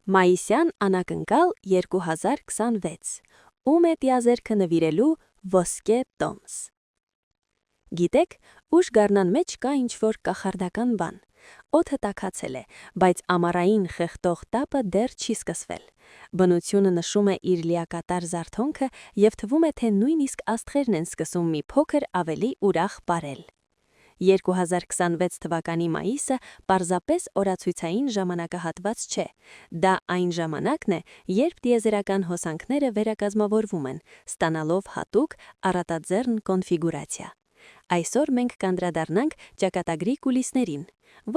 Մայիսյան անակնկալ 2026 Ում է տիազերքը նվիրելու ոսկե տոմս։ Գիտեք, ուշ գարնան մեջ կա ինչ-որ կախարդական բան։ Օդը տաքացել է, բայց ամառային խեղդող տապը դեռ չի սկսվել։ Բնությունը նշում է իր լիակատար զարթոնքը և թվում է, թե նույնիսկ աստղերն են սկսում մի փոքր ավելի ուրախ պարել։ 2026 թվականի մայիսը պարզապես օրացույցային ժամանակահատված չէ։ Դա այն ժամանակն է, երբ տիեզերական հոսանքները վերակազմավորվում են, ստանալով հատուկ առատաձեռն կոնֆիգուրացիա։ Այսօր մենք կանդրադառնանք ճակատագրի կուլիսներին։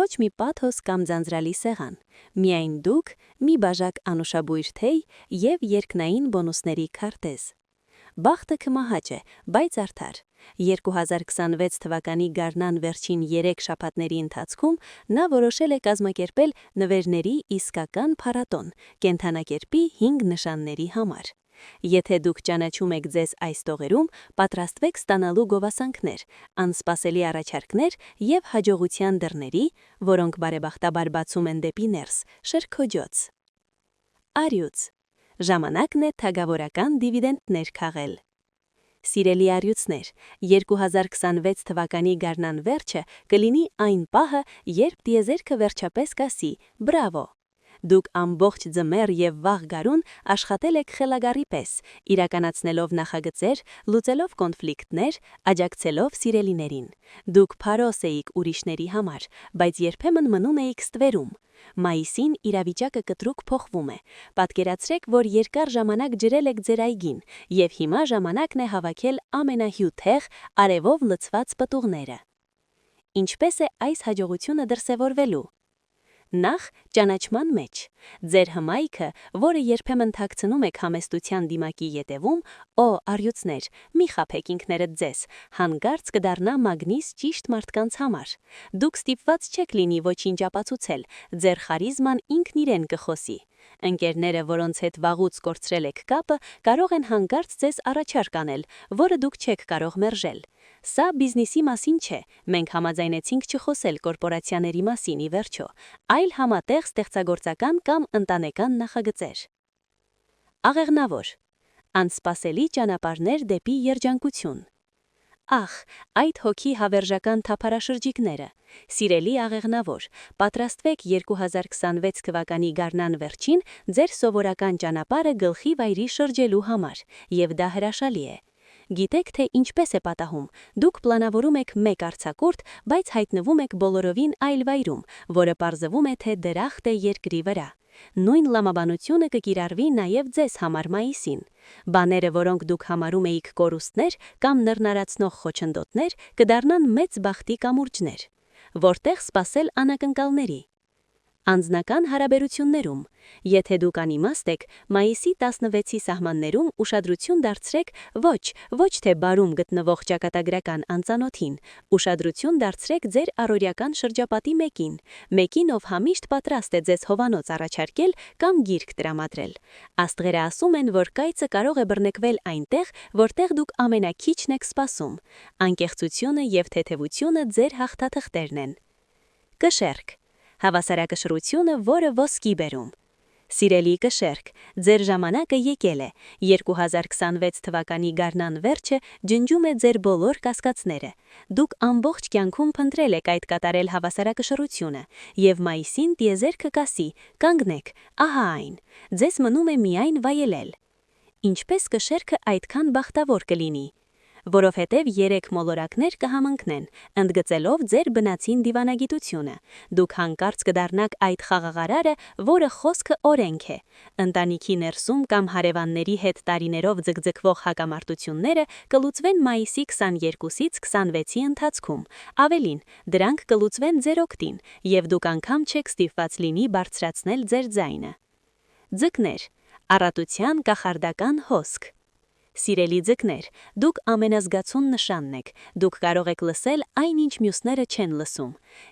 Ոչ մի պաթոս կամ ձանձրալի սեղան, միայն դուք, մի բաժակ անուշաբույր թեյ և երկնային բոնուսների քարտեզ։ Բախտը քմահաճ է, բայց արդար։ 2026 թվականի գարնան վերջին 3 շաբաթների ընթացքում նա որոշել է կազմակերպել նվերների իսկական փառատոն, կենդանակերպի 5 նշանների համար։ Եթե դուք ճանաչում եք ձեզ այս տողերում, պատրաստվեք ստանալու գովասանքներ, անսպասելի առաջարկներ և հաջողության դռների, որոնք բարեբախտաբար բացում են դեպի ներս, շրքոջոց։ Առյուծ։ Ժամանակն է թագավորական դիվիդենդներ քաղել։ Սիրելի առյուծներ, 2026 թվականի գարնան վերջը կլինի այն պահը, երբ տիեզերքը վերջապես կասի «Բրավո»։ Դուք ամբողջ ձմեռ և վաղ գարուն աշխատել եք խելագարի պես, իրականացնելով նախագծեր, լուծելով կոնֆլիկտներ, աջակցելով սիրելիներին։ Դուք փարոս էիք ուրիշների համար, բայց երբեմն մնում էիք ստվերում։ Մայիսին իրավիճակը կտրուկ փոխվում է։ Պատկերացրեք, որ երկար ժամանակ ջրել եք ձեր այգին, և հիմա ժամանակն է հավաքել ամենահյութեղ, արևով լցված պտուղները։ Ինչպես է այս հաջողությունը դրսևորվելու։ Նախ, ճանաչման մեջ։ Ձեր հմայքը, որը երբեմն թաքցնում եք համեստության դիմակի ետևում, առյուծներ, մի խաբեք ինքներդ ձեզ, հանկարծ կդառնա մագնիս ճիշտ մարդկանց համար։ Դուք ստիպված չեք լինի ոչինչ ապացուցել, ձեր խարիզման ինքն իրեն կխոսի։ Ընկերները, որոնց հետ վաղուց կորցրել եք կապը, կարող են հանկարծ ձեզ առաջարկ անել, որը դուք չեք կարող մերժել։ Սա բիզնեսի մասին չէ, մենք համաձայնեցինք չխոսել կորպորացիաների մասին ի վերջո, այլ համատեղ ստեղծագործական կամ ընտանեկան նախագծեր։ Աղեղնավոր։ Անսպասելի ճանապարհներ դեպի երջանկություն։ Ախ, այդ հոգի հավերժական թափարաշրջիկները։ Սիրելի աղեղնավոր, պատրաստվեք 2026 թվականի գարնան վերջին ձեր սովորական ճանապարհը գլխի վայրի շրջելու համար, և դա հրաշալի է։ Գիտեք, թե ինչպես է պատահում։ Դուք պլանավորում եք մեկ արձակուրդ, բայց հայտնվում եք բոլորովին այլ վայրում, որը պարզվում է, թե դրախտ է երկրի վրա։ Նույն լամաբանությունը կկիրառվի նաև ձեզ համար մայիսին։ Բաները, որոնք դուք համարում էիք կորուստներ կամ նռնարացնող խոչընդոտներ, կդառնան մեծ բախտի կամուրջներ։ Որտեղ սպասել անակնկալների։ Անձնական հարաբերություններում։ Եթե դուք անիմաստ եք, մայիսի 16-ի սահմաններում ուշադրություն դարձրեք ոչ թե բարում գտնվող ճակատագրական անծանոթին, ուշադրություն դարձրեք ձեր առօրյական շրջապատի մեկին, ով համիշտ պատրաստ է ձեզ հովանոց առաջարկել կամ գիրք տրամադրել։ Աստղերը ասում են, որ կայծը կարող է բռնկվել այնտեղ, որտեղ դուք ամենաքիչն եք սպասում։ Անկեղծությունը և թեթևությունը ձեր հաղթաթղթերն են։ Կշեռք։ Հավասարակշռությունը, որը ոսկի բերում։ Սիրելի կշեռք, ձեր ժամանակը եկել է։ 2026 թվականի գարնան վերջը ջնջում է ձեր բոլոր կասկածները։ Դուք ամբողջ կյանքում փնտրել եք այդ կատարել հավասարակշռությունը, և մայիսին տիեզերքը կասի՝ կանգնեք, ահա այն։ Ձեզ մնում է միայն վայելել։ Ինչպես կշեռքը այդքան բախտավոր կլինի։ Որովհետև 3 մոլորակներ կհամընկնեն, ընդգծելով ձեր բնածին դիվանագիտությունը։ Դուք հանկարծ կդառնաք այդ խաղաղարարը, որը խոսքը օրենք է։ Ընտանիքի ներսում կամ հարևանների հետ տարիներով ձգձգվող հակամարտությունները կլուծվեն մայիսի 22-ից 26-ի ընթացքում։ Ավելին, դրանք կլուծվեն ձեր օգտին, և դուք անգամ չեք ստիպված լինի բարձրացնել ձեր ձայնը։ Ձկներ։ Առատության կախարդական հոսք։ Սիրելի ձկներ, դուք ամենազգացուն նշանն եք, դուք կարող եք լսել այն, ինչ մյուսները չեն լսում։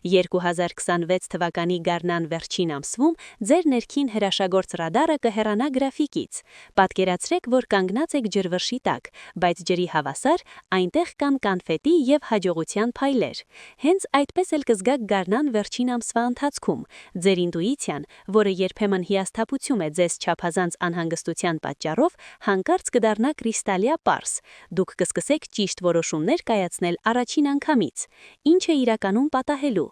2026 թվականի գարնան վերջին ամսվում ձեր ներքին հրաշագործ ռադարը կհեռանա գրաֆիկից։ Պատկերացրեք, որ կանգնած եք ջրվրշի տակ, բայց ջրի հավասար այնտեղ կան կանֆետի և հաջողության փայլեր։ Հենց այդպես էլ կզգաք գարնան վերջին ամսվա ընթացքում։ Ձեր ինտուիցիան, որը երբեմն հիասթափություն է ձեզ չափազանց անհանգստության պատճառով, հանկարծ կդառնա կրիստալյա պարզ։ Դուք կսկսեք ճիշտ որոշումներ կայացնել առաջին անգամից։ Ինչ է իրականում պատահելու։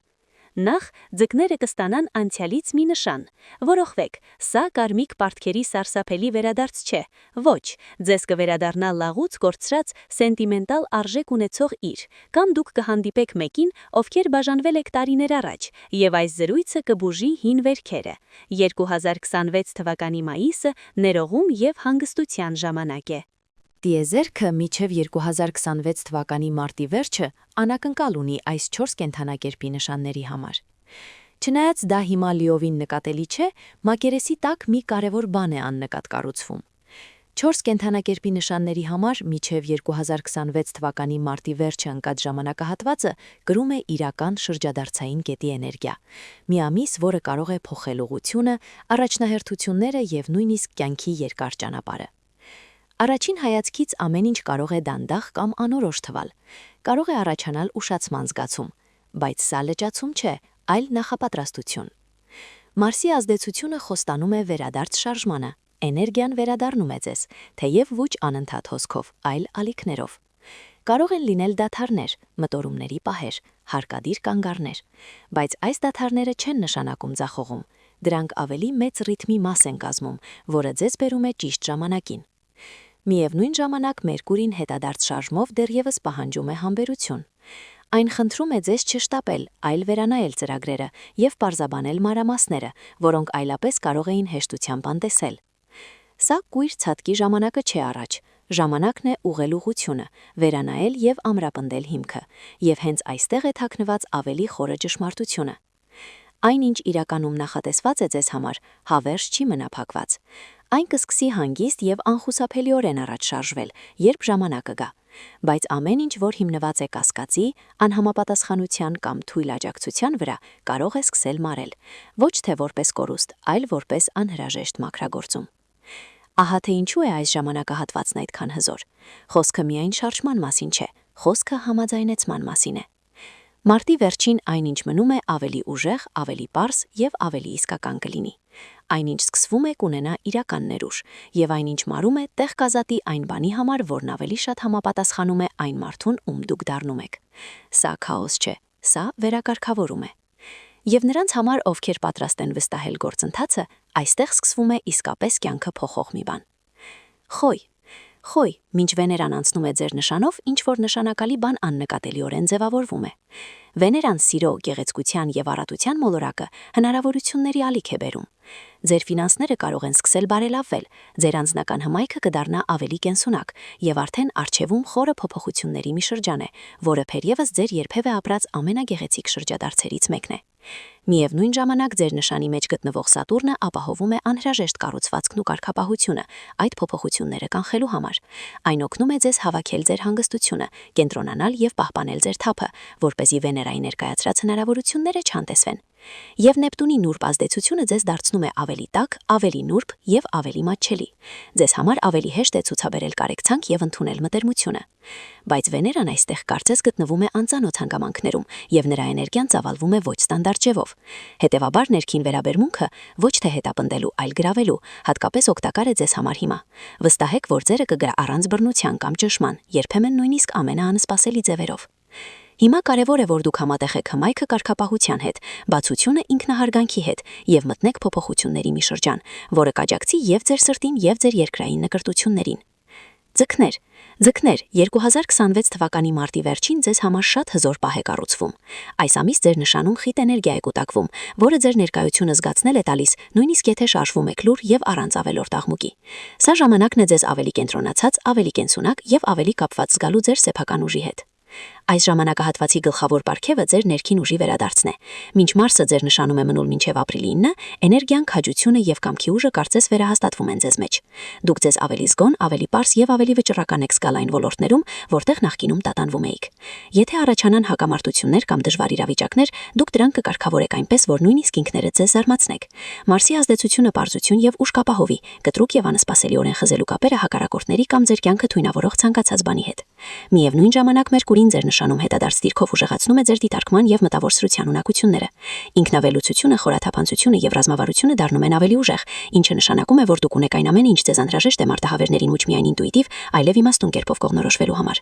Նախ ձկները կստանան անցյալից մի նշան։ Որոխվեք, սա կարմիկ պարտքերի սարսափելի վերադարձ չէ։ Ոչ, ձեզ կվերադառնա լաղուց կորցրած սենտիմենտալ արժեք ունեցող իր, կամ դուք կհանդիպեք մեկին, ովքեր բաժանվել եք տարիներ առաջ, եւ այս զրույցը կբուժի հին վերքերը։ 2026 թվականի մայիսը ներողում եւ հանգստության ժամանակ է։ Տիեզերքը մինչև 2026 թվականի մարտի վերջը անակնկալ ունի այս 4 կենդանակերպի նշանների համար։ Չնայած դա հիմա լիովին նկատելի չէ, մակերեսի տակ մի կարևոր բան է աննկատ կառուցվում։ 4 կենդանակերպի նշանների համար մինչև 2026 թվականի մարտի վերջը ընկած ժամանակահատվածը կրում է իրական շրջադարձային կետի էներգիա։ Մի ամիս, որը կարող է փոխել ուղղությունը, առաջնահերթությունները եւ նույնիսկ կյանքի երկար ճանապարհը։ Առաջին հայացքից ամեն ինչ կարող է դանդաղ կամ անորոշ թվալ։ Կարող է առաջանալ ուշացման զգացում, բայց սա լճացում չէ, այլ նախապատրաստություն։ Մարսի ազդեցությունը խոստանում է վերադարձ շարժմանը, էներգիան վերադառնում է ձեզ, թեև ոչ անընդհատ հոսքով, այլ ալիքներով։ Կարող են լինել դադարներ, մտորումների պահեր, հարկադիր կանգառներ, բայց այս դադարները չեն նշանակում ձախողում, դրանք ավելի մեծ ռիթմի մաս են կազմում, որը ձեզ բերում է ճիշտ ժամանակին։ Միևնույն ժամանակ Մերկուրին հետադարձ շարժմով դեռևս պահանջում է համբերություն։ Այն խնդրում է ձեզ չշտապել, այլ վերանայել ծրագրերը եւ պարզաբանել մանրամասները, որոնք այլապես կարող էին հեշտությամբ անտեսել։ Սա կույր ցատկի ժամանակը չէ առաջ, ժամանակն է ուղղել ուղղությունը, վերանայել եւ ամրապնդել հիմքը, եւ հենց այստեղ է թաքնված ավելի խորը ճշմարտությունը։ Այնինչ իրականում նախատեսված է ձեզ համար, հավերժ չի մնա փակված։ Այն կսկսի հանգիստ եւ անխուսափելիորեն առաջ շարժվել, երբ ժամանակը գա, բայց ամեն ինչ, որ հիմնված է կասկածի, անհամապատասխանության կամ թույլ աջակցության վրա, կարող է սկսել մարել, ոչ թե որպես կորուստ, այլ որպես անհրաժեշտ մաքրագործում։ Ահա թե ինչու է այս ժամանակահատվածն այդքան հզոր։ Խոսքը միայն շարժման մասին չէ, խոսքը համաձայնեցման մասին է։ Մարտի վերջին այնինչ մնում է ավելի ուժեղ, ավելի պարզ եւ ավելի իսկական կլինի։ Այնինչ սկսվում է կունենա իրական ներուժ, եւ այնինչ մարում է տեղ կազատի այն բանի համար, որն ավելի շատ համապատասխանում է այն մարդուն, ում դուք դառնում եք։ Սա քաոս չէ, սա վերակարգավորում է։ Եվ նրանց համար, ովքեր պատրաստ են վստահել գործընթացը, այստեղ սկսվում է իսկապես կյանքը փոխող մի բան։ Խոյ, մինչ Վեներան անցնում է ձեր նշանով, ինչ-որ նշանակալի բան աննկատելիորեն ձևավորվում է։ Վեներան սիրո, գեղեցկության եւ առատության մոլորակը հնարավորությունների ալիք է բերում։ Ձեր ֆինանսները կարող են սկսել բարելավվել, ձեր անձնական հմայքը կդառնա ավելի կենսունակ, եւ արդեն առջևում խորը փոփոխությունների մի շրջան է, որը թերևս ձեր երբևէ ապրած ամենագեղեցիկ շրջադարձերից մեկն է։ Միևնույն ժամանակ ձեր նշանի մեջ գտնվող Սատուրնը ապահովում է անհրաժեշտ կառուցվածքն ու կարգապահությունը այդ փոփոխությունները կանխելու համար։ Այն օգնում է ձեզ հավաքել ձեր հանգստությունը, կենտրոնանալ եւ պահպանել ձեր թափը, որպեսզի Վեներայի ներկայացրած հնարավորությունները չանտեսվեն։ Եվ Նեպտունի նուրբ ազդեցությունը ձեզ դարձնում է ավելի տաք, ավելի նուրբ եւ ավելի մատչելի։ Ձեզ համար ավելի հեշտ է ցուցաբերել կարեկցանք եւ ընդունել մտերմությունը։ Բայց Վեներան այստեղ կարծես գտնվում է անծանոթ հանգամանքներում եւ նրա էներգիան ծավալվում է ոչ ստանդարտ ձևով։ Հետևաբար ներքին վերաբերմունքը ոչ թե հետապնդելու, այլ գրավելու, հատկապես օգտակար է ձեզ համար հիմա։ Վստահեք, որ ձերը կգրա առանց բռնության կամ ճնշման, երբեմն նույնիսկ ամենաանսպասելի ձևերով։ Հիմա կարևոր է, որ դուք համատեղեք հմայքը կարգապահության հետ, բացությունը ինքնահարգանքի հետ եւ մտնեք փոփոխությունների մի շրջան, որը կաջակցի եւ ձեր սրտին եւ ձեր երկրային նկրտություններին։ Ձկներ, 2026 թվականի մարտի վերջին ձեզ համար շատ հզոր պահ է կառուցվում։ Այս ամիս ձեր նշանում խիտ էներգիա է կուտակվում, որը ձեր ներկայությունը զգացնել է տալիս, նույնիսկ եթե շարժվում եք լուր եւ առանց ավելորդ աղմուկի։ Սա ժամանակն է ձեզ ավելի կենտրոնացած, ավելի կենսունակ եւ ավելի կապված զգալու ձեր սեփական ուժի հետ։ Այս ժամանակահատվածի գլխավոր պարգևը ձեր ներքին ուժի վերադարձն է։ Մինչ Մարսը ձեր նշանում է մնուլ մինչև ապրիլի 9, էներգիան, քաջությունը եւ կամքի ուժը կարծես վերահաստատվում են ձեզ մեջ։ Դուք ձեզ ավելի զգոն, ավելի պարզ եւ ավելի վճռական եք զգալ այն ոլորտներում, որտեղ նախկինում տատանվում էիք։ Եթե առաջանան հակամարտություններ կամ դժվար իրավիճակներ, դուք դրանք կկարգավորեք այնպես, որ նույնիսկ ինքներդ ձեզ զարմացնեք։ Մարսի ազդեցությունը պարզություն եւ ուժ կապահովի, կտրուկ եւ անսպասելիորեն խզելու կապերը հակառակորդների կամ ձեր կյանքը թույնավորող ցանկացած բանի հետ։ Միևնույն ժամանակ Մերկուրին ձեր նշանում հետադարձ դիրքով ուժեղացնում է ձեր դիտարկման եւ մտավոր սրության ունակությունները։ Ինքնավելուծությունը, խորաթափանցությունը եւ ռազմավարությունը դառնում են ավելի ուժեղ, ինչը նշանակում է, որ դուք ունեք այն ամենը, ինչ ձեզ անհրաժեշտ է մարտահավերներին ոչ միայն ինտուիտիվ, այլև իմաստուն կերպով կողնորոշվելու համար։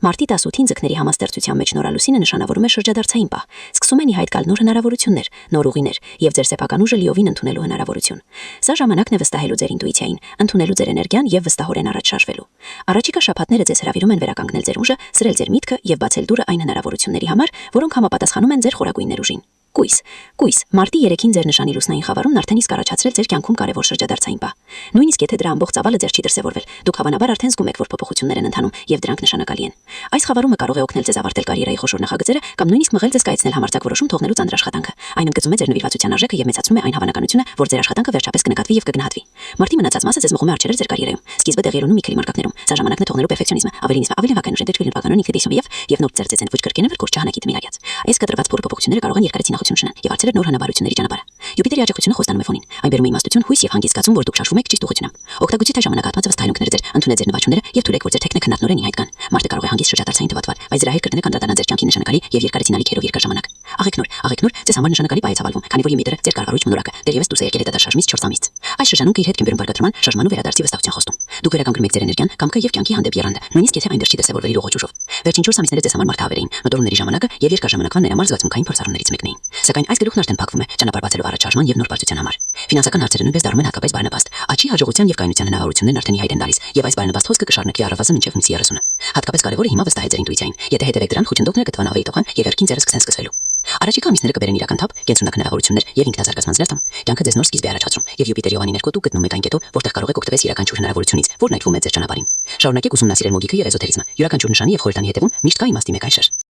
Մարտի 18-ին ձկների համաստեղծության մեջ նորալուսինը նշանավորում է շրջադարձային պահ։ Սկսում են ի հայտ գալ նոր հնարավորություններ, նոր ուղիներ եւ ձեր սեփական ուժը լիովին ընդունելու հնարավորություն։ Սա ժամանակն է վստահելու ձեր ինտուիցիային, ընդունելու ձեր էներգիան եւ վստահորեն առաջ շարժվելու։ Առաջիկա շաբաթները ձեզ հրավիրում են վերականգնել ձեր ուժը, սրել ձեր միտքը եւ բացել դուռը այն հնարավորությունների համար, որոնք համապատասխանում են ձեր խորագույն ուժին։ Կույս, մարտի 3-ին ձեր նշանի լուսնային խավարումն արդեն իսկ առաջացրել ձեր կյանքում կարևոր շրջադարձային պահ։ Նույնիսկ եթե դրա ամբողջ ծավալը ձեր չի դրսևորվել, դուք հավանաբար արդեն զգում եք, որ փոփոխություններ են ընթանում եւ դրանք նշանակալի են։ Այս խավարումը կարող է օգնել ձեզ ավարտել կարիերայի խոշոր նախագծերը կամ նույնիսկ մղել ձեզ կայացնել համարձակ որոշում թողնելու ծանր աշխատանքը։ Այն ընդգծում է ձեր նվիրվածության արժեքը եւ մեծացնում է այն հավանականությունը, որ ձեր աշխատանքը վերջապես կնկատվի եւ կգնահատվի։ Մարտի մնացած մասը ձեզ մղում է արջերել ձեր կարիերայում։ Սկիզբը տեղի ունի մի քանի մարկակներում։ Սա ժամանակն է թողնելու պերֆեկցիոնիզմը, ավելի վակային ուժ դեպի բականոն ինքնիդեսիվ եւ նոր ծերծեցեն ոչ կրկենը որ կուրճ հանակի դմիրայած։ Այս կտրված փոփոխությունները կարող են երկարեցի նախություն շնան եւ արձել նոր հնարավորությունների ճանապարհը։ Յուպիտերի աջակցությունը խոստանում է ֆոնին։ Այն բերում է իմաստություն, հույս եւ հանգիստ զգացում, որ դուք շարժվում եք ճիշտ ուղղությամբ։ Օգտագործի թե ժամանակահատվածը վստահելունքները ձեր, ընդունեք ձեր նվաճումները եւ թույլեք որ ձեր տեխնիկը քննադնորեն ի հայտ գան։ Մարտը կարող է հանգիստ շրջադարձային թվատվալ, բայց դրա հետ կրկնեք անդրադառնալ ձեր կյանքի նշանակալի եւ երկարեցին ալիքերով երկար ժամանակ։ Աղեքնուր, ձեզ համար նշանակալի պայ է ցավալվում, քանի որ Յումիտերը ձեր կարգառույց մոլորակը դեռևս դուրս է եկել հետադաշարժից 4 ամիս։ Այս շրջանում իր հետ կեն բերում բարգադրման, շարժման ու վերադարձի վստահության խոստում։ Դուք վերականգնում եք ձեր էներգիան, կամքը եւ կյանքի հանդեպ եռանդը, նույնիսկ եթե այն դեռ չի դրսևորվել իր ողջ ուժով։ Վերջին 4 ամիսները ձեզ համար մարտահավեր էին, մտորումների ժամանակը եւ երկար ժամանակվա ներամար զգացմունքային փորձառումներից մեկն էին։ Սակայն այս գլուխն արդեն փակվում է ճանապարհ բացելու առաջարժման եւ նոր բարձրության համար։ Ֆինանսական հարցերը նույնպես դառնում են հատկապես բարենպաստ։ Աճի, հաջողության եւ կայունության հնարավորություններն արդեն ի հայտ են գալիս եւ այս բարենպաստ հոսքը կշարունակի առավասը մինչեւ հունիսի 30-ը։ Հատկապես կարեւորը հիմա վստահ է ձեր ինտուիցիային։ Եթե հետևեք դրան, խոչընդոտները կտվան ավելի տոխան եւ երկին ձեռը սկսեն սկսվելու։ Առաջիկա ամիսները կբերեն իրական թափ, կենսունակ հնարավորություններ եւ ինքնազարգացման զերծ։ Կյանքը ձեզ նոր սկիզբ է առաջացնում եւ Յուպիտերի Օվանի ներքո դուք գտնում եք այն կետով, որտեղ կարող եք օգտվել յուրաքանչյուր հնարավորությունից, որն այդվում է ձեր ճանապարհին։ Շարունակեք ուսումնասիրել մոգիկը եւ էզոտերիզմը։ Յուրաքանչյուր նշանի եւ խորհրդանի հետևում միշտ կա իմաստի մեկ այլ շերտ։